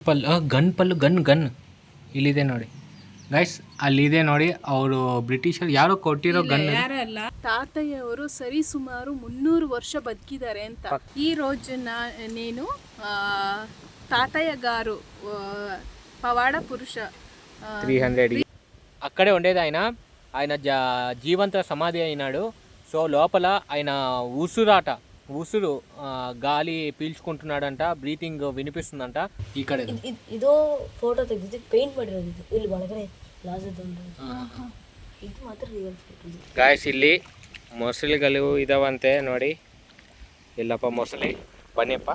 Gun ಇಲ್ಲಿದೆ ನೋಡಿ guys, ಅಲ್ಲಿದೆ ನೋಡಿ. ಅವರು ಬ್ರಿಟಿಷರು ಯಾರೋ ಕೊಟ್ಟಿರೋ ಗನ್. ಯಾರಲ್ಲ, ತಾತಯ್ಯವರು ಸರಿ ಸುಮಾರು 300 ವರ್ಷ ಬದುಕಿದ್ದಾರೆ ಅಂತ. ಈ రోజున నేను తాతయ్య గారు పవాడ పురుష 300 అక్కడే ఉండేది. ఆయన జీవంత సమాధి అయినాడు. సో లోపల ఆయన ఉసురు గాలి ಪೀಲ್ಸ್ಕೊಂటున్నాడంట. ಬ್ರೀತಿಂಗ್ ವಿನಿಪಿస్తుందంట. ಈ ಕಡೆ ಇದೋ ಫೋಟೋ ತೆಗೆದಿದ್ದು ಪೇಂಟ್ ಮಾಡಿರೋದು ಇಲ್ಲಿ ಒಳಗಡೆ ಇದು ಮಾತ್ರ ರಿಯಲ್ ಫೋಟೋ. ಗಾಯ್ಸ್, ಇಲ್ಲಿ ಮೊಸಳೆಗಳು ಇದಾವಂತೆ ನೋಡಿ. ಎಲ್ಲಪ್ಪ ಮೊಸಳೆ, ಬನ್ನಿಯಪ್ಪ.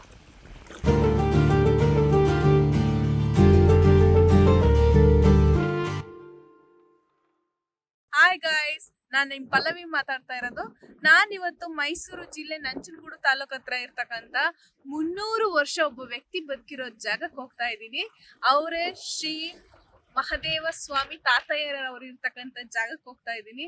ಹಾಯ್ ಗಾಯ್ಸ್, ನಾನು ನಿಮ್ಮ ಪಲ್ಲವಿ ಮಾತಾಡ್ತಾ ಇರೋದು. ನಾನಿವತ್ತು ಮೈಸೂರು ಜಿಲ್ಲೆ ನಂಜನಗೂಡು ತಾಲೂಕು ಹತ್ರ ಇರ್ತಕ್ಕಂಥ 300 ವರ್ಷ ಒಬ್ಬ ವ್ಯಕ್ತಿ ಬದುಕಿರೋ ಜಾಗಕ್ಕೆ ಹೋಗ್ತಾ ಇದ್ದೀನಿ. ಅವರೇ ಶ್ರೀ ಮಹದೇವ ಸ್ವಾಮಿ ತಾತಯ್ಯರವರು ಇರ್ತಕ್ಕಂಥ ಜಾಗಕ್ಕೆ ಹೋಗ್ತಾ ಇದ್ದೀನಿ.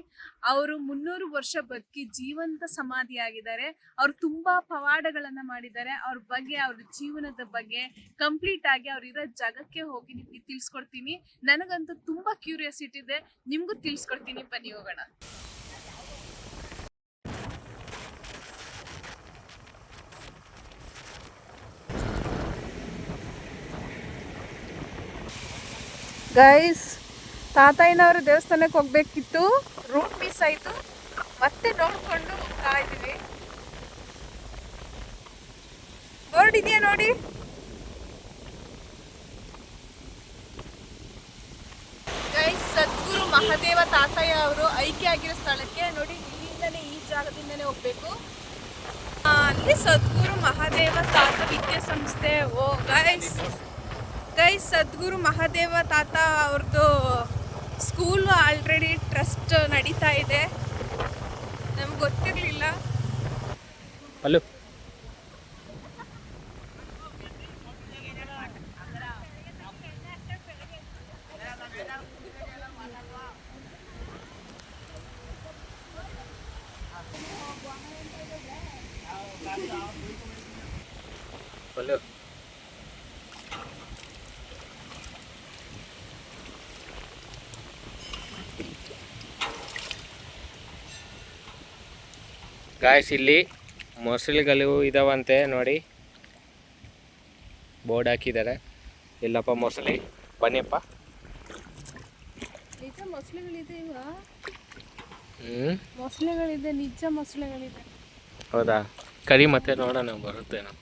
ಅವರು 300 ವರ್ಷ ಬದುಕಿ ಜೀವಂತ ಸಮಾಧಿ ಆಗಿದ್ದಾರೆ. ಅವ್ರು ತುಂಬಾ ಪವಾಡಗಳನ್ನ ಮಾಡಿದ್ದಾರೆ. ಅವ್ರ ಬಗ್ಗೆ, ಅವ್ರ ಜೀವನದ ಬಗ್ಗೆ ಕಂಪ್ಲೀಟ್ ಆಗಿ ಅವ್ರು ಇರೋ ಜಾಗಕ್ಕೆ ಹೋಗಿ ನಿಮ್ಗೆ ತಿಳಿಸ್ಕೊಡ್ತೀನಿ. ನನಗಂತೂ ತುಂಬಾ ಕ್ಯೂರಿಯಾಸಿಟಿ ಇದೆ, ನಿಮ್ಗೂ ತಿಳಿಸ್ಕೊಡ್ತೀನಿ. ಬನ್ನಿ ಹೋಗೋಣ. ಗೈಸ್, ತಾತಯ್ಯನವರ ದೇವಸ್ಥಾನಕ್ಕೆ ಹೋಗ್ಬೇಕಿತ್ತು, ರೂಟ್ ಮಿಸ್ ಆಯಿತು. ಮತ್ತೆ ನೋಡ್ಕೊಂಡು ಹೋಗ್ತಾ ಇದ್ದೀವಿ. ಬೋರ್ಡ್ ಇದೆಯಾ ನೋಡಿ. ಗೈಸ್, ಸದ್ಗುರು ಮಹಾದೇವ ತಾತಯ್ಯ ಅವರು ಐಕ್ಯ ಆಗಿರೋ ಸ್ಥಳಕ್ಕೆ ನೋಡಿ. ಇಲ್ಲಿಂದನೇ, ಈ ಜಾಗದಿಂದನೇ ಹೋಗ್ಬೇಕು. ಅಲ್ಲಿ ಸದ್ಗುರು ಮಹಾದೇವ ತಾತ ವಿದ್ಯಾಸಂಸ್ಥೆ. ಓ ಗೈಸ್, ಸದ್ಗುರು ಮಹಾದೇವ ತಾತ ಅವ್ರದ್ದು ಸ್ಕೂಲು ಆಲ್ರೆಡಿ ಟ್ರಸ್ಟ್ ನಡೀತಾ ಇದೆ. ನಮ್ಗೆ ಗೊತ್ತಿರಲಿಲ್ಲ. Hello, hello. ಗಾಯ್ಸ್, ಇಲ್ಲಿ ಮೊಸಳೆಗಳು ಇದಾವಂತೆ ನೋಡಿ. ಬೋರ್ಡ್ ಹಾಕಿದ್ದಾರೆ. ಎಲ್ಲಪ್ಪ ಮೊಸಳೆ, ಬನ್ನಿಯಪ್ಪ. ನಿಜ ಮೊಸಳೆಗಳಿದೆ. ಮೊಸಳೆಗಳಿದೆ, ನಿಜ ಮೊಸಳೆಗಳಿದೆ. ಹೌದಾ? ಕರಿ ಮತ್ತೆ ನೋಡೋಣ ಬರುತ್ತೇನೋ.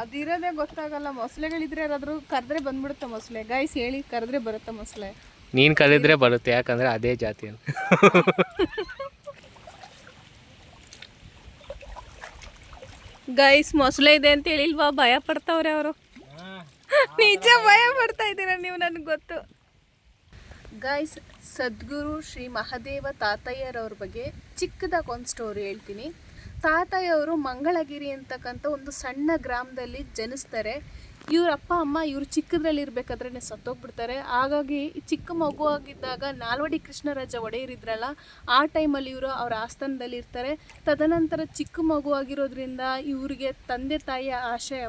ಅದಿರೋದೇ ಗೊತ್ತಾಗಲ್ಲ. ಮೊಸಳೆಗಳಿದ್ರೆ ಯಾರಾದ್ರೂ ಕರೆದ್ರೆ ಬಂದ್ಬಿಡುತ್ತೆ ಮೊಸಳೆ. ಗೈಸ್ ಹೇಳಿ, ಕರೆದ್ರೆ ಬರುತ್ತೆ ಮೊಸಳೆ. ನೀನು ಕರೆದ್ರೆ ಬರುತ್ತೆ, ಯಾಕಂದ್ರೆ ಅದೇ ಜಾತಿ ಅಂತ. ಗೈಸ್, ಮೊಸಳೆ ಇದೆ ಅಂತ ಹೇಳಿಲ್ವಾ? ಭಯ ಪಡ್ತಾವ್ರೆ ಅವರು. ನಿಜ ಭಯ ಪಡ್ತಾ ಇದ್ದೀರ ನೀವು, ನನಗೆ ಗೊತ್ತು. ಗೈಸ್, ಸದ್ಗುರು ಶ್ರೀ ಮಹಾದೇವ ತಾತಯ್ಯರವ್ರ ಬಗ್ಗೆ ಚಿಕ್ಕದಾಗಿ ಒಂದು ಸ್ಟೋರಿ ಹೇಳ್ತೀನಿ. ತಾತಯ್ಯವರು ಮಂಗಳಗಿರಿ ಅಂತಕ್ಕಂಥ ಒಂದು ಸಣ್ಣ ಗ್ರಾಮದಲ್ಲಿ ಜನಿಸ್ತಾರೆ. ಇವ್ರ ಅಪ್ಪ ಅಮ್ಮ ಇವ್ರು ಚಿಕ್ಕದ್ರಲ್ಲಿರ್ಬೇಕಾದ್ರೆ ಸತ್ತೋಗ್ಬಿಡ್ತಾರೆ. ಹಾಗಾಗಿ ಚಿಕ್ಕ ಮಗು ಆಗಿದ್ದಾಗ ನಾಲ್ವಡಿ ಕೃಷ್ಣರಾಜ ಒಡೆಯರಿದ್ರಲ್ಲ, ಆ ಟೈಮಲ್ಲಿ ಇವರು ಅವ್ರ ಆಸ್ಥಾನದಲ್ಲಿ ಇರ್ತಾರೆ. ತದನಂತರ ಚಿಕ್ಕ ಮಗು ಆಗಿರೋದ್ರಿಂದ ಇವರಿಗೆ ತಂದೆ ತಾಯಿಯ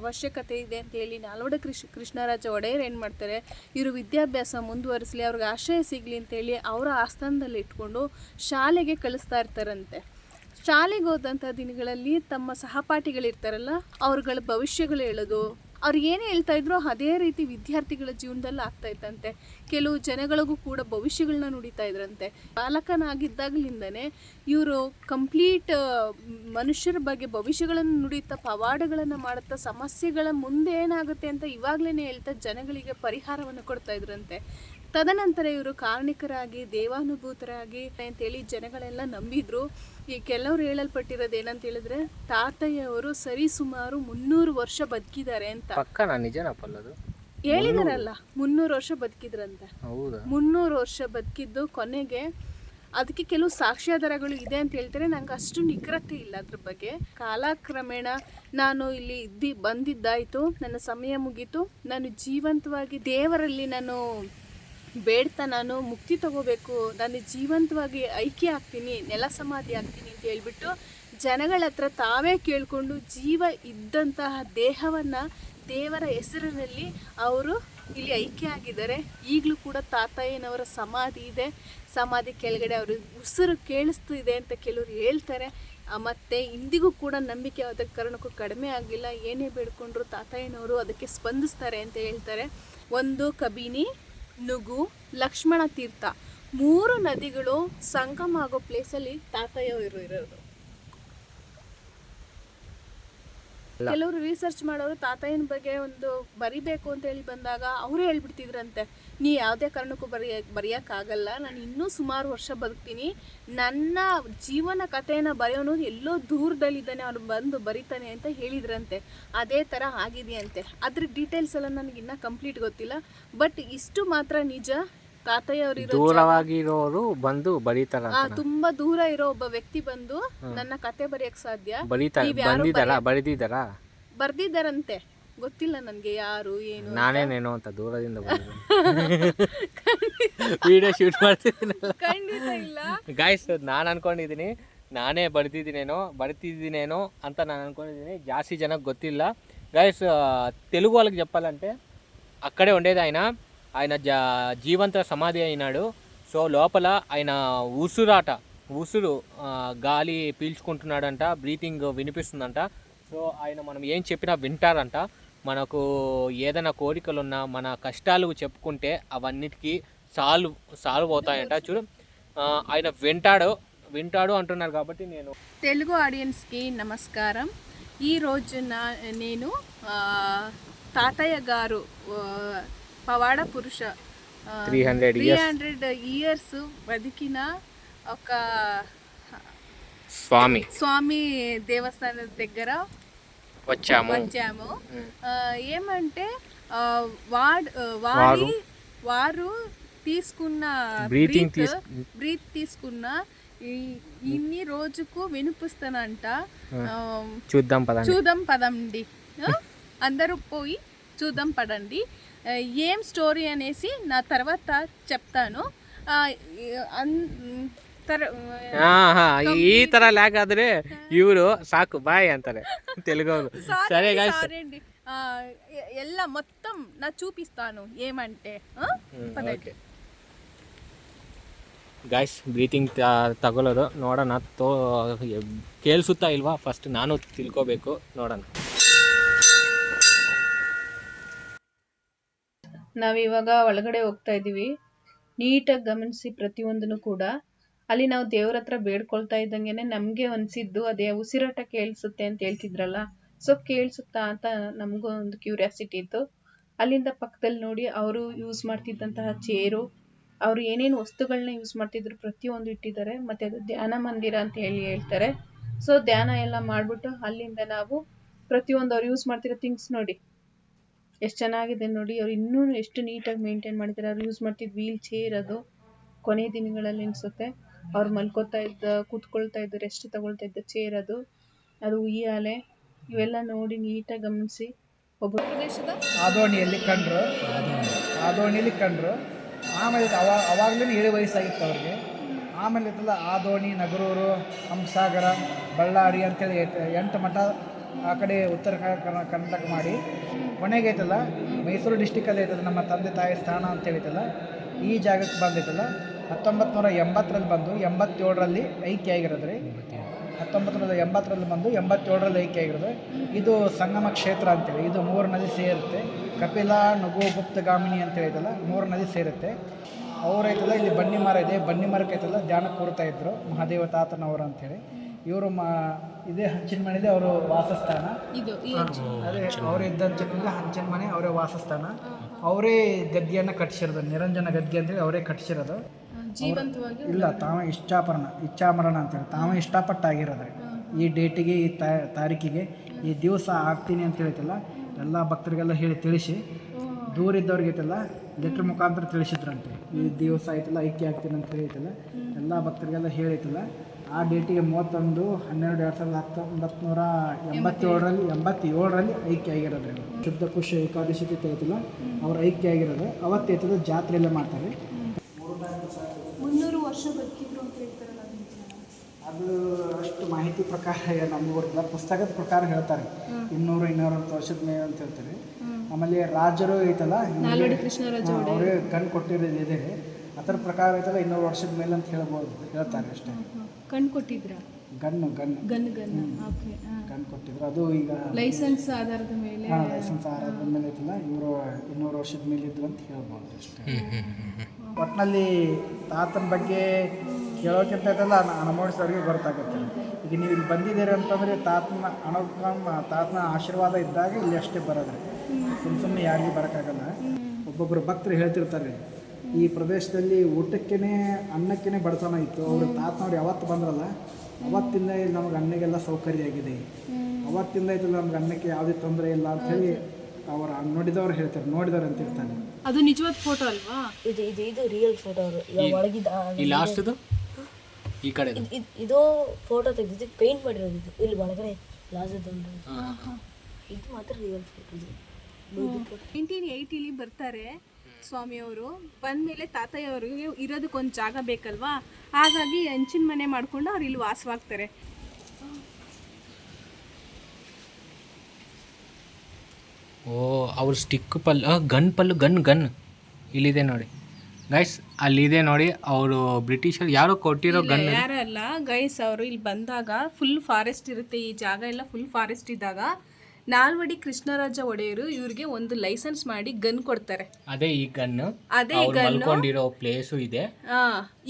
ಅವಶ್ಯಕತೆ ಇದೆ ಅಂತೇಳಿ ನಾಲ್ವಡಿ ಕೃಷ್ಣರಾಜ ಒಡೆಯರು ಏನು ಮಾಡ್ತಾರೆ, ಇವರು ವಿದ್ಯಾಭ್ಯಾಸ ಮುಂದುವರಿಸಲಿ, ಅವ್ರಿಗೆ ಆಶ್ರಯ ಸಿಗಲಿ ಅಂತೇಳಿ ಅವರ ಆಸ್ಥಾನದಲ್ಲಿ ಇಟ್ಕೊಂಡು ಶಾಲೆಗೆ ಕಳಿಸ್ತಾ ಇರ್ತಾರಂತೆ. ಶಾಲೆಗೆ ಹೋದಂಥ ದಿನಗಳಲ್ಲಿ ತಮ್ಮ ಸಹಪಾಠಿಗಳಿರ್ತಾರಲ್ಲ, ಅವ್ರುಗಳ ಭವಿಷ್ಯಗಳು ಹೇಳೋದು, ಅವ್ರು ಏನು ಹೇಳ್ತಾ ಇದ್ರು ಅದೇ ರೀತಿ ವಿದ್ಯಾರ್ಥಿಗಳ ಜೀವನದಲ್ಲಿ ಆಗ್ತಾ ಇತ್ತಂತೆ. ಕೆಲವು ಜನಗಳಿಗೂ ಕೂಡ ಭವಿಷ್ಯಗಳನ್ನ ನುಡಿತಾ ಇದ್ರಂತೆ. ಬಾಲಕನಾಗಿದ್ದಾಗಲಿಂದನೇ ಇವರು ಕಂಪ್ಲೀಟ್ ಮನುಷ್ಯರ ಬಗ್ಗೆ ಭವಿಷ್ಯಗಳನ್ನು ನುಡಿತಾ, ಪವಾಡಗಳನ್ನು ಮಾಡುತ್ತಾ, ಸಮಸ್ಯೆಗಳ ಮುಂದೆ ಏನಾಗುತ್ತೆ ಅಂತ ಇವಾಗಲೇ ಹೇಳ್ತಾ ಜನಗಳಿಗೆ ಪರಿಹಾರವನ್ನು ಕೊಡ್ತಾ ಇದ್ರಂತೆ. ತದನಂತರ ಇವರು ಕಾರಣಿಕರಾಗಿ, ದೇವಾನುಭೂತರಾಗಿ ಅಂತೇಳಿ ಜನಗಳೆಲ್ಲ ನಂಬಿದ್ರು. ಈ ಕೆಲವರು ಹೇಳಲ್ಪಟ್ಟಿರೋದು ಏನಂತ ಹೇಳಿದ್ರೆ, ತಾತಯ್ಯವರು ಸರಿ ಸುಮಾರು 300 ವರ್ಷ ಬದುಕಿದ್ದಾರೆ ಅಂತ. ನಿಜನಪ್ಪಲ್ಲದು ಹೇಳಿದಾರಲ್ಲ, 300 ವರ್ಷ ಬದುಕಿದ್ರಂತೆ. 300 ವರ್ಷ ಬದುಕಿದ್ದು ಕೊನೆಗೆ ಅದಕ್ಕೆ ಕೆಲವು ಸಾಕ್ಷ್ಯಾಧಾರಗಳು ಇದೆ ಅಂತ ಹೇಳ್ತಾರೆ. ನಂಗೆ ಅಷ್ಟು ನಿಖರತೆ ಇಲ್ಲ ಅದ್ರ ಬಗ್ಗೆ. ಕಾಲಕ್ರಮೇಣ ನಾನು ಇಲ್ಲಿ ಬಂದಿದ್ದಾಯಿತು, ನನ್ನ ಸಮಯ ಮುಗೀತು, ನಾನು ಜೀವಂತವಾಗಿ ದೇವರಲ್ಲಿ ನಾನು ಬೇಡ್ತಾ ನಾನು ಮುಕ್ತಿ ತಗೋಬೇಕು, ನಾನು ಜೀವಂತವಾಗಿ ಐಕ್ಯ ಆಗ್ತೀನಿ, ನೆಲ ಸಮಾಧಿ ಆಗ್ತೀನಿ ಅಂತ ಹೇಳ್ಬಿಟ್ಟು ಜನಗಳ ಹತ್ರ ತಾವೇ ಕೇಳಿಕೊಂಡು ಜೀವ ಇದ್ದಂತಹ ದೇಹವನ್ನು ದೇವರ ಹೆಸರಿನಲ್ಲಿ ಅವರು ಇಲ್ಲಿ ಐಕ್ಯ ಆಗಿದ್ದಾರೆ. ಈಗಲೂ ಕೂಡ ತಾತಯ್ಯನವರ ಸಮಾಧಿ ಇದೆ. ಸಮಾಧಿ ಕೆಳಗಡೆ ಅವರು ಉಸಿರು ಕೇಳಿಸ್ತಿದೆ ಅಂತ ಕೆಲವರು ಹೇಳ್ತಾರೆ. ಮತ್ತು ಇಂದಿಗೂ ಕೂಡ ನಂಬಿಕೆ ಯಾವುದೇ ಕಾರಣಕ್ಕೂ ಕಡಿಮೆ ಆಗಿಲ್ಲ. ಏನೇ ಬೇಡ್ಕೊಂಡ್ರು ತಾತಯ್ಯನವರು ಅದಕ್ಕೆ ಸ್ಪಂದಿಸ್ತಾರೆ ಅಂತ ಹೇಳ್ತಾರೆ. ಒಂದು ಕಬಿನಿ, ನುಗು, ಲಕ್ಷ್ಮಣ ತೀರ್ಥ 3 ನದಿಗಳು ಸಂಗಮ ಆಗೋ ಪ್ಲೇಸಲ್ಲಿ ತಾತಯ್ಯವರು ಇರೋದು. ಕೆಲವರು ರಿಸರ್ಚ್ ಮಾಡೋರು ತಾತಯ್ಯನ ಬಗ್ಗೆ ಒಂದು ಬರಿಬೇಕು ಅಂತ ಹೇಳಿ ಬಂದಾಗ ಅವರೇ ಹೇಳ್ಬಿಡ್ತಿದ್ರಂತೆ, ನೀ ಯಾವುದೇ ಕಾರಣಕ್ಕೂ ಬರೆಯೋಕ್ಕಾಗಲ್ಲ, ನಾನು ಇನ್ನೂ ಸುಮಾರು ವರ್ಷ ಬದುಕ್ತೀನಿ, ನನ್ನ ಜೀವನ ಕಥೆಯನ್ನು ಬರೆಯೋನು ಎಲ್ಲೋ ದೂರದಲ್ಲಿದ್ದಾನೆ, ಅವನು ಬಂದು ಬರೀತಾನೆ ಅಂತ ಹೇಳಿದ್ರಂತೆ. ಅದೇ ಥರ ಆಗಿದೆಯಂತೆ. ಅದ್ರ ಡೀಟೇಲ್ಸ್ ಎಲ್ಲ ನನಗೆ ಇನ್ನೂ ಕಂಪ್ಲೀಟ್ ಗೊತ್ತಿಲ್ಲ. ಬಟ್ ಇಷ್ಟು ಮಾತ್ರ ನಿಜ, ತಾತಯ್ಯ ದೂರವಾಗಿರೋರು ಬಂದು ಬರೀತಾರ. ತುಂಬಾ ದೂರ ಇರೋ ಒಬ್ಬ ವ್ಯಕ್ತಿ ಬಂದು ನನ್ನ ಕತೆ ಬರೆಯಕ್ ಸಾಧ್ಯ ಬರ್ದಿದ್ದಾರಂತೆ. ಗೊತ್ತಿಲ್ಲ ನನ್ಗೆ ಯಾರು ಏನು, ನಾನೇನೇನೋ ಅಂತ ದೂರದಿಂದ ವಿಡಿಯೋ ಶೂಟ್ ಮಾಡ್ತಿದ್ದೀನಲ್ಲ. ಖಂಡಿತ ಇಲ್ಲ ಗಾಯ್ಸ್, ನಾನು ಅನ್ಕೊಂಡಿದ್ದೀನಿ ನಾನೇ ಬರ್ತಿದ್ದೀನೇನೋ ಅಂತ ನಾನು ಅನ್ಕೊಂಡಿದ್ದೀನಿ. ಜಾಸ್ತಿ ಜನಕ್ಕೆ ಗೊತ್ತಿಲ್ಲ ಗಾಯ್ಸ್. తెలుగు వాళ్ళకి చెప్పాలంటే అక్కడే ఉండేది ఆయన జీవంత సమాధి అయినాడు. సో లోపల ఆయన ఉసురు గాలి పీల్చుకుంటున్నాడంట, బ్రీతింగ్ వినిపిస్తుందంట. సో ఆయన మనం ఏం చెప్పినా వింటారంట. మనకు ఏదైనా కోరికలున్నా మన కష్టాలు చెప్పుకుంటే అవన్నిటికీ సాల్వ్ అవుతాయంట. చూడు, ఆయన వింటాడు అంటున్నారు. కాబట్టి నేను తెలుగు ఆడియన్స్కి నమస్కారం. ఈ రోజున నేను తాతయ్య గారు పవాడ పురుష 300 ఇయర్స్ బతికిన ఒక స్వామి దేవస్థానం దగ్గర వచ్చాము. ఏమంటే వారు తీసుకున్న బ్రీత్ తీసుకున్న ఇన్ని రోజుకు వినిపిస్తానంట. చూద్దాం పదండి, అందరూ పోయి చూద్దాం పడండి. ఏం స్టోరీ అనేసి నా తర్వాత చెప్తాను. ಈ ತರ ಲ್ಯಾಕ್ ಆದ್ರೆ ಇವರು ಸಾಕು ಬಾಯ್ ಅಂತಾರೆ తెలుగు. సరే గాయ్స్, ಎಲ್ಲ మొత్తం నా చూపిస్తాను ఏమంటే. ಗಾಯ್ಸ್, ಬ್ರೀತಿಂಗ್ ತಗೊಳ್ಳೋದು ನೋಡೋಣ. ಕೇಳಿಸುತ್ತಾ ಇಲ್ವಾ ಫಸ್ಟ್ ನಾನು ತಿಳ್ಕೋಬೇಕು, ನೋಡೋಣ. ನಾವಿವಾಗ ಒಳಗಡೆ ಹೋಗ್ತಾ ಇದ್ದೀವಿ. ನೀಟಾಗಿ ಗಮನಿಸಿ ಪ್ರತಿಯೊಂದನ್ನು ಕೂಡ. ಅಲ್ಲಿ ನಾವು ದೇವ್ರ ಹತ್ರ ಬೇಡ್ಕೊಳ್ತಾ ಇದ್ದಂಗೆನೆ ನಮ್ಗೆ ಅನ್ಸಿದ್ದು ಅದೇ ಉಸಿರಾಟ ಕೇಳಿಸುತ್ತೆ ಅಂತ ಹೇಳ್ತಿದ್ರಲ್ಲ. ಸೊ ಕೇಳಿಸುತ್ತಾ ಅಂತ ನಮಗೂ ಒಂದು ಕ್ಯೂರಿಯಾಸಿಟಿ ಇತ್ತು. ಅಲ್ಲಿಂದ ಪಕ್ಕದಲ್ಲಿ ನೋಡಿ ಅವರು ಯೂಸ್ ಮಾಡ್ತಿದ್ದಂತಹ ಚೇರು, ಅವರು ಏನೇನು ವಸ್ತುಗಳನ್ನ ಯೂಸ್ ಮಾಡ್ತಿದ್ರು ಪ್ರತಿಯೊಂದು ಇಟ್ಟಿದ್ದಾರೆ. ಮತ್ತೆ ಅದು ಧ್ಯಾನ ಮಂದಿರ ಅಂತ ಹೇಳ್ತಾರೆ. ಸೊ ಧ್ಯಾನ ಎಲ್ಲ ಮಾಡ್ಬಿಟ್ಟು ಅಲ್ಲಿಂದ ನಾವು ಪ್ರತಿಯೊಂದು ಅವ್ರು ಯೂಸ್ ಮಾಡ್ತಿರೋ ಥಿಂಗ್ಸ್ ನೋಡಿ ಎಷ್ಟು ಚೆನ್ನಾಗಿದೆ ನೋಡಿ. ಅವ್ರು ಇನ್ನೂ ಎಷ್ಟು ನೀಟಾಗಿ ಮೇಂಟೈನ್ ಮಾಡಿದ್ದಾರೆ. ಅವ್ರು ಯೂಸ್ ಮಾಡ್ತಿದ್ದ ವೀಲ್ ಚೇರ್, ಅದು ಕೊನೆ ದಿನಗಳಲ್ಲಿ ಅನ್ಸುತ್ತೆ. ಅವ್ರು ಕೂತ್ಕೊಳ್ತಾ ಇದ್ದು ರೆಸ್ಟ್ ತಗೊಳ್ತಾ ಇದ್ದ ಚೇರ್, ಅದು ಉಯ್ಯಾಲೆ, ಇವೆಲ್ಲ ನೋಡಿ ನೀಟಾಗಿ ಗಮನಿಸಿ. ಒಬ್ಬ ಪ್ರದೇಶದ ಆದೋಣಿಯಲ್ಲಿ ಕಂಡ್ರು. ಆಮೇಲೆ ಅವಾಗಲೇ 7 ವಯಸ್ಸಾಗಿತ್ತು ಅವ್ರಿಗೆ. ಆಮೇಲೆ ಇತ್ತಲ್ಲ ಆದೋಣಿ, ನಗರೂರು, ಹಂಸಾಗರ, ಬಳ್ಳಾರಿ ಅಂತೇಳಿ 8 ಮಠ ಆ ಕಡೆ ಉತ್ತರ ಕರ್ನಾಟಕ ಮಾಡಿ ಕೊನೆಗೆ ಐತಲ್ಲ ಮೈಸೂರು ಡಿಸ್ಟಿಕಲ್ಲಿ ಐತಲ್ಲ ನಮ್ಮ ತಂದೆ ತಾಯಿ ಸ್ಥಾನ ಅಂತೇಳಿತಲ್ಲ, ಈ ಜಾಗಕ್ಕೆ ಬಂದೈತಲ್ಲ 1980ರಲ್ಲಿ ಬಂದು 87ರಲ್ಲಿ ಐಕ್ಯ ಆಗಿರೋದು ರೀ. 1980ರಲ್ಲಿ ಬಂದು 87ರಲ್ಲಿ ಐಕ್ಯ ಆಗಿರೋದು. ಇದು ಸಂಗಮ ಕ್ಷೇತ್ರ ಅಂತೇಳಿ. ಇದು 3 ನದಿ ಸೇರುತ್ತೆ. ಕಪಿಲ, ನುಗು, ಗುಪ್ತಗಾಮಿನಿ ಅಂತೇಳಿದಲ್ಲ 3 ನದಿ ಸೇರುತ್ತೆ. ಅವರೈತಲ್ಲ ಇಲ್ಲಿ ಬನ್ನಿ ಮರ ಇದೆ. ಬನ್ನಿ ಮರಕ್ಕೆ ಐತಲ್ಲ ಧ್ಯಾನ ಕೂರ್ತಾ ಇದ್ರು ಮಹಾದೇವ ತಾತನವರು ಅಂತೇಳಿ. ಇವರು ಇದೇ ಹಂಚಿನ ಮನೆಯಲ್ಲಿ ಅವರು ವಾಸಸ್ಥಾನ. ಅದೇ ಅವರು ಇದ್ದಂಥ ಹಂಚಿನ ಮನೆ ಅವರೇ ವಾಸಸ್ಥಾನ. ಅವರೇ ಗದ್ಗೆಯನ್ನು ಕಟ್ಟಿಸಿರೋದು, ನಿರಂಜನ ಗದ್ಗೆ ಅಂತೇಳಿ ಅವರೇ ಕಟ್ಟಿಸಿರೋದು. ಇಲ್ಲ, ತಾವೇ ಇಚ್ಛಾಮರಣ ಅಂತೇಳಿ ತಾವೇ ಇಷ್ಟಪಟ್ಟಾಗಿರೋದು. ಈ ಡೇಟಿಗೆ, ಈ ತಾರೀಕಿಗೆ, ಈ ದಿವಸ ಆಗ್ತೀನಿ ಅಂತ ಹೇಳ್ತಿಲ್ಲ. ಎಲ್ಲ ಭಕ್ತರಿಗೆಲ್ಲ ಹೇಳಿ ತಿಳಿಸಿ, ದೂರ ಇದ್ದವ್ರಿಗೆ ಐತಲ್ಲ ಲೆಟ್ರ್ ಮುಖಾಂತರ ತಿಳಿಸಿದ್ರಂತೆ. ಈ ದಿವಸ ಐತಲ್ಲ ಐಕ್ಯ ಆಗ್ತೀನಿ ಅಂತ ಹೇಳ್ತಿಲ್ಲ. ಎಲ್ಲ ಭಕ್ತರಿಗೆಲ್ಲ ಹೇಳಿತಿಲ್ಲ. ಆ ಡೇಟಿಗೆ 31/12/1987ರಲ್ಲಿ ಐಕ್ಯ ಆಗಿರೋದು. ಶುದ್ಧ ಖುಷಿ ಏಕಾದಶಿ ಐತಿಲ್ಲ, ಅವ್ರು ಐಕ್ಯ ಆಗಿರೋದು. ಅವತ್ತೈತದ ಜಾತ್ರೆಯಲ್ಲೇ ಮಾಡ್ತಾರೆ. 300 ವರ್ಷ ಬದುಕಿದ್ರು ಅಂತ ಹೇಳ್ತಾರಲ್ಲ, ಅದು ಅಷ್ಟು ಮಾಹಿತಿ ಪ್ರಕಾರ ನಮ್ಗೆ ಗೊತ್ತಿಲ್ಲ. ಪುಸ್ತಕದ ಪ್ರಕಾರ ಹೇಳ್ತಾರೆ 200-250 ವರ್ಷದ ಮೇಲೆ ಅಂತ ಹೇಳ್ತಾರೆ. ಆಮೇಲೆ ರಾಜರು ಐತಲ್ಲ ನಾಲ್ವಡಿ ಕೃಷ್ಣರಾಜ ಅವರೇ ಕಣ್ಣು ಕೊಟ್ಟಿರೋದು ಇದೆ ಅದರ ಪ್ರಕಾರ ಐತಲ್ಲ 200 ವರ್ಷದ ಮೇಲೆ ಅಂತ ಹೇಳ್ತಾರೆ ಅಷ್ಟೇ. ಕಣ್ಣು ಕೊಟ್ಟಿದ್ರ ಗನ್ನು ಓಕೆ. ಕಣ್ಣು ಕೊಟ್ಟಿದ್ರು ಅದು ಈಗ ಲೈಸೆನ್ಸ್ ಆಧಾರದ ಮೇಲೆ ಲೈಸೆನ್ಸ್ ಆಧಾರದ ಮೇಲೆ ಐತಲ್ಲ ಇವರು 200 ವರ್ಷದ ಮೇಲೆ ಇದ್ರು ಅಂತ ಹೇಳ್ಬೋದು ಅಷ್ಟೇ. ಒಟ್ಟಿನಲ್ಲಿ ತಾತನ ಬಗ್ಗೆ ಕೇಳೋಕ್ಕಿಂತ ಐತಲ್ಲ ಅನುಭವಿಸೋರಿಗೆ ಗೊತ್ತಾಗುತ್ತೆ. ಈಗ ನೀವು ಇಲ್ಲಿ ಬಂದಿದ್ದೀರಿ ಅಂತಂದರೆ ತಾತನ ಆಶೀರ್ವಾದ ಇದ್ದಾಗ ಇಲ್ಲಿ ಅಷ್ಟೇ ಬರೋದ್ರಿ, ಸುಮ್ಮನೆ ಯಾರಿಗೂ ಬರೋಕ್ಕಾಗಲ್ಲ. ಒಬ್ಬೊಬ್ಬರು ಭಕ್ತರು ಹೇಳ್ತಿರ್ತಾರೆ ಈ ಪ್ರದೇಶದಲ್ಲಿ ಊಟಕ್ಕೇ ಅನ್ನಕ್ಕೇ ಬಡತನ ಇತ್ತು, ಅವರು ತಾತನವ್ರು ಯಾವತ್ತು ಬಂದ್ರಲ್ಲ ಅವತ್ತಿಂದ ಇಲ್ಲಿ ನಮ್ಗೆ ಅನ್ನಗೆಲ್ಲ ಸೌಕರ್ಯ ಆಗಿದೆ, ಅವತ್ತಿಂದ ಐತಲ್ಲ ನಮ್ಗೆ ಅನ್ನಕ್ಕೆ ಯಾವುದೇ ತೊಂದರೆ ಇಲ್ಲ ಅಂಥೇಳಿ ಅವ್ರು ನೋಡಿದವ್ರು ಹೇಳ್ತಾರೆ, ನೋಡಿದವ್ರು ಅಂತ ಇರ್ತಾನೆ. ಅದು ನಿಜವಾದ ಫೋಟೋ ಅಲ್ವಾ? ಇದು ರಿಯಲ್ ಫೋಟೋ. ಒಳಗಿದ್ದ ಈ ಲಾಸ್ಟ್ದು ಈ ಕಡೆ ಇದು ಫೋಟೋ ತೆಗೆದಿದ್ದು ಪೇಂಟ್ ಮಾಡಿರೋದು. ಇಲ್ಲಿ ಒಳಗಡೆ ಲಾಜದೊಂದು ಇದು ಮಾತ್ರ ರಿಯಲ್ ಫೋಟೋ. 1980 ಬರ್ತಾರೆ ಸ್ವಾಮಿಯವರು. ಬಂದಮೇಲೆ ತಾತಯ್ಯವರಿಗೆ ಇರೋದಕ್ಕೊಂದು ಜಾಗ ಬೇಕಲ್ವಾ, ಹಾಗಾಗಿ ಹಂಚಿನ ಮನೆ ಮಾಡಿಕೊಂಡು ಅವ್ರು ಇಲ್ಲಿ ವಾಸವಾಗ್ತಾರೆ. ಓ ಅವ್ರ ಸ್ಟಿಕ್ ಗನ್ ಇಲ್ಲಿದೆ ನೋಡಿ ಗೈಸ್, ಅಲ್ಲಿದೆ ನೋಡಿ. ಅವರು ಬ್ರಿಟಿಷರು ಯಾರೋ ಕೊಟ್ಟಿರೋ ಗನ್ ಯಾರಲ್ಲ ಗೈಸ್, ಅವರು ಇಲ್ಲಿ ಬಂದಾಗ ಫುಲ್ ಫಾರೆಸ್ಟ್ ಇರುತ್ತೆ, ಈ ಜಾಗ ಎಲ್ಲ ಫುಲ್ ಫಾರೆಸ್ಟ್ ಇದ್ದಾಗ ನಾಲ್ವಡಿ ಕೃಷ್ಣರಾಜ ಒಡೆಯರು ಇವ್ರಿಗೆ ಒಂದು ಲೈಸೆನ್ಸ್ ಮಾಡಿ ಗನ್ ಕೊಡ್ತಾರೆ. ಅದೇ ಈ ಗನ್, ಅದೇ ಗನ್ ಮಲ್ಕೊಂಡಿರೋ ಪ್ಲೇಸು ಇದೆ.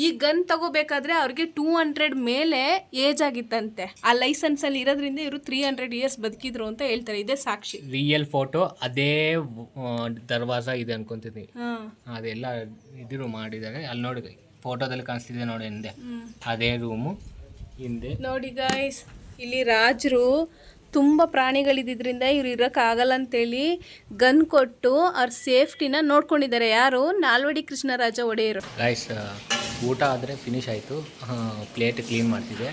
ಈ ಗನ್ ತಗೋಬೇಕಾದ್ರೆ ಅವ್ರಿಗೆ 200 ಮೇಲೆ ಏಜ್ ಆಗಿತ್ತಂತೆ. ಆ ಲೈಸೆನ್ಸ್ ಅಲ್ಲಿ ಇರೋದ್ರಿಂದ ಇವರು 300 ಇಯರ್ಸ್ ಬದುಕಿದ್ರು ಅಂತ ಹೇಳ್ತಾರೆ. ಇದೇ ಸಾಕ್ಷಿ, ರಿಯಲ್ ಫೋಟೋ. ಅದೇ ದರ್ವಾಜ ಇದೆ ಅನ್ಕೊಂತೀನಿ, ಅದೆಲ್ಲ ಇದ್ರು ಮಾಡಿದ್ದಾರೆ. ಅಲ್ಲಿ ನೋಡಿ ಫೋಟೋದಲ್ಲಿ ಕಾಣಿಸ್ತಿದೆ ನೋಡಿ ಹಿಂದೆ, ಅದೇ ರೂಮು ಹಿಂದೆ ನೋಡಿ ಗೈಸ್. ಇಲ್ಲಿ ರಾಜರು ತುಂಬ ಪ್ರಾಣಿಗಳಿದ್ರಿಂದ ಇವ್ರು ಇರೋಕ್ಕಾಗಲ್ಲ ಅಂತೇಳಿ ಗನ್ ಕೊಟ್ಟು ಅವ್ರ ಸೇಫ್ಟಿನ ನೋಡ್ಕೊಂಡಿದ್ದಾರೆ. ಯಾರು? ನಾಲ್ವಡಿ ಕೃಷ್ಣರಾಜ ಒಡೆಯರು. ಗೈಸ್ ಊಟ ಆದರೆ ಫಿನಿಶ್ ಆಯಿತು, ಪ್ಲೇಟ್ ಕ್ಲೀನ್ ಮಾಡ್ತಿದ್ದೆ.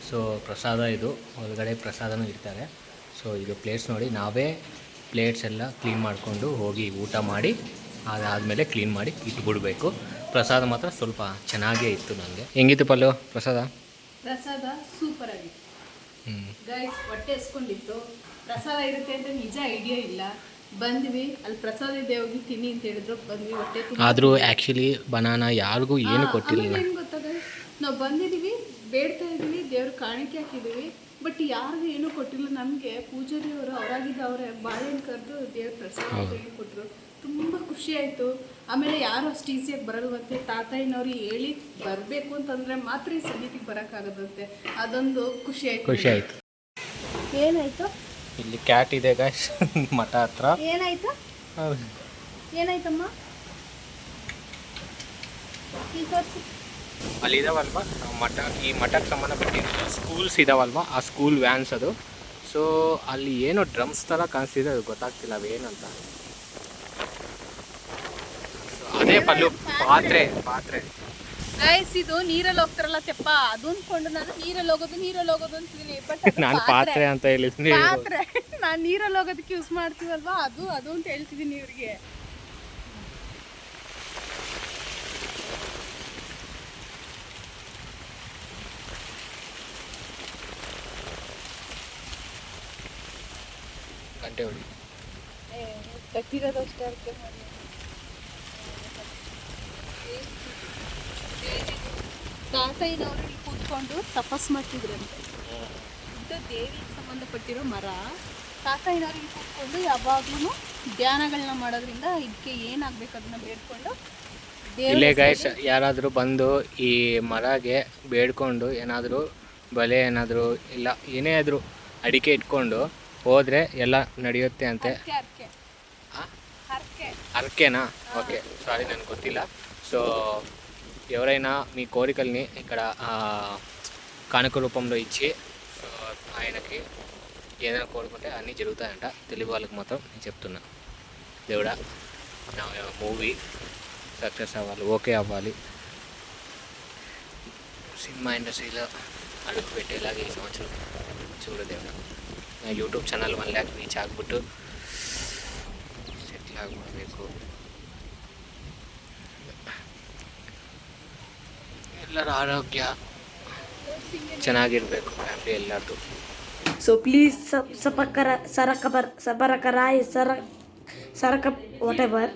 ಸೊ ಪ್ರಸಾದ ಇದು, ಒಳಗಡೆ ಪ್ರಸಾದನೂ ಇರ್ತಾರೆ. ಸೊ ಇದು ಪ್ಲೇಟ್ಸ್ ನೋಡಿ, ನಾವೇ ಪ್ಲೇಟ್ಸ್ ಎಲ್ಲ ಕ್ಲೀನ್ ಮಾಡಿಕೊಂಡು ಹೋಗಿ ಊಟ ಮಾಡಿ ಅದಾದಮೇಲೆ ಕ್ಲೀನ್ ಮಾಡಿ ಇಟ್ಬಿಡ್ಬೇಕು. ಪ್ರಸಾದ ಮಾತ್ರ ಸ್ವಲ್ಪ ಚೆನ್ನಾಗೇ ಇತ್ತು. ನನಗೆ ಹೆಂಗಿತ್ತು ಪಲ್ಲು ಪ್ರಸಾದ? ಪ್ರಸಾದ ಸೂಪರ್ ಆಗಿತ್ತು ಗೈಸ್. ಹೊಟ್ಟೆ ಎಸ್ಕೊಂಡಿತ್ತು. ಪ್ರಸಾದ ಇರುತ್ತೆ ಅಂತ ನಿಜ ಐಡಿಯಾ ಇಲ್ಲ. ಬಂದ್ವಿ, ಅಲ್ಲಿ ಪ್ರಸಾದ ಇದೆ, ಹೋಗಿ ತಿನ್ನಿ ಅಂತ ಹೇಳಿದ್ರು. ಬಂದ್ವಿ, ಹೊಟ್ಟೆ ಆದರೂ ಆ್ಯಕ್ಚುಲಿ ಬನಾನಾ ಯಾರಿಗೂ ಏನು ಕೊಟ್ಟಿರಲಿಲ್ಲ. ಏನು ಗೊತ್ತಾ ಗೈಸ್, ನಾವು ಬಂದಿದ್ದೀವಿ, ಬೇಡ್ತಾ ಇದ್ದೀವಿ, ದೇವ್ರ ಕಾಣಿಕೆ ಹಾಕಿದ್ದೀವಿ, ಬಟ್ ಯಾರಿಗೂ ಏನೂ ಕೊಟ್ಟಿಲ್ಲ. ನಮಗೆ ಪೂಜಾರಿಯವರು ಅವರಾಗಿದ್ದ ಅವರೇ ಬಾಳೆಹಣ್ಣು ಕರೆದು ದೇವ್ರ ಪ್ರಸಾದ ಕೊಟ್ಟರು. ತುಂಬ ಖುಷಿ ಆಯಿತು. ಆಮೇಲೆ ಯಾರು ಅಷ್ಟು ಈಸಿಯಾಗಿ ಬರಲ್ವಂತೆ, ತಾತಯ್ಯನವ್ರು ಹೇಳಿ ಬರಬೇಕು ಅಂತಂದರೆ ಮಾತ್ರ ಈ ಸನ್ನಿಧಿಗೆ ಬರೋಕ್ಕಾಗದಂತೆ. ಅದೊಂದು ಖುಷಿ ಆಯಿತು. ಏನಾಯಿತು? ಇಲ್ಲಿ ಕ್ಯಾಟ್ ಇದೆ ಗೈಸ್ ಮಠ ಹತ್ರ. ಏನಾಯ್ತಮ್ಮ? ಅಲ್ಲಿ ಇದಾವಲ್ವಾ ಮಠ, ಈ ಮಠಕ್ಕೆ ಸಂಬಂಧಪಟ್ಟಿರೋ ಸ್ಕೂಲ್ಸ್ ಇದಾವಲ್ವಾ, ಆ ಸ್ಕೂಲ್ ವ್ಯಾನ್ಸ್ ಅದು. ಸೊ ಅಲ್ಲಿ ಏನೋ ಡ್ರಮ್ಸ್ ಥರ ಕಾಣಿಸ್ತಿದೆ, ಅದು ಗೊತ್ತಾಗ್ತಿಲ್ಲ ಅವೇನಂತ. ಅದೇ ಪಲ್ಲು ಪಾತ್ರೆ ಗೈಸ್, ಇದು ನೀರಲ್ಲಿ ಹೋಗ್ತಾರಲ್ಲ ತೆಪ್ಪ, ಅದು ಅಂದ್ಕೊಂಡು ನಾನು ನೀರಲ್ಲಿ ಹೋಗೋದು ಅಂತಿದ್ದೀನಿ. ಬಟ್ ನಾನು ಪಾತ್ರೆ ಅಂತ ಹೇಳಿದ್ದೀನಿ. ಪಾತ್ರೆ ನಾನು ನೀರಲ್ಲಿ ಹೋಗೋದಕ್ಕೆ ಯೂಸ್ ಮಾಡ್ತೀವಲ್ವಾ, ಅದು ಅಂತ ಹೇಳ್ತಿದ್ದೀನಿ ಇವ್ರಿಗೆ. ಗಂಟೆ ಹೊಡಿ ಕಟ್ಟಿರೋದು ಅಷ್ಟೇ ಅರ್ಕೆ ಮಾಡಿ. ತಾತಯ್ಯನವರು ಇಲ್ಲಿ ಕೂತ್ಕೊಂಡು ತಪಸ್ ಮಾಡ್ತಿದ್ರಂತೆ. ಇದು ದೇವಿಗೆ ಸಂಬಂಧಪಟ್ಟಿರೋ ಮರ. ತಾತಯ್ಯನವರು ಇಲ್ಲಿ ಕೂತ್ಕೊಂಡು ಯಾವಾಗ್ಲೂ ಧ್ಯಾನಗಳನ್ನ ಮಾಡೋದ್ರಿಂದ ಇದಕ್ಕೆ ಏನಾಗಬೇಕು ಅದನ್ನ ಬೇಡ್ಕೊಂಡು ಇಲ್ಲೇ ಗೈಸ್ ಯಾರಾದರೂ ಬಂದು ಈ ಮರಗೆ ಬೇಡ್ಕೊಂಡು ಏನಾದರೂ ಬಲೆ ಏನಾದರೂ ಇಲ್ಲ ಏನೇ ಆದರೂ ಅಡಿಕೆ ಇಟ್ಕೊಂಡು ಹೋದರೆ ಎಲ್ಲ ನಡೆಯುತ್ತೆ ಅಂತೆ. అరకేనా? ఓకే, సారీ నాకు గొత్తిల్ల. సో ఎవరైనా మీ కోరికల్ని ఇక్కడ కానుక రూపంలో ఇచ్చి సో ఆయనకి ఏదైనా కోరుకుంటే అన్నీ జరుగుతాయంట. తెలుగు వాళ్ళకి మాత్రం నేను చెప్తున్నా, దేవుడా నా మూవీ సక్సెస్ అవ్వాలి, ఓకే అవ్వాలి, సినిమా ఇండస్ట్రీలో అడుగు పెట్టేలాగా ఈ సంవత్సరం చూడు దేవుడా. నా ಯೂಟ್ಯೂಬ್ ಚಾನಲ್ 1 lakh ರೀಚ್ ಆಗಿಬಿಟ್ಟು ಸೆಟ್ಲ್ ಆಗಿಬಿಡಬೇಕು. ಎಲ್ಲರ ಆರೋಗ್ಯ ಚೆನ್ನಾಗಿರಬೇಕು, ಫ್ಯಾಮಿಲಿ ಎಲ್ಲರದು. So please Sarakap, whatever.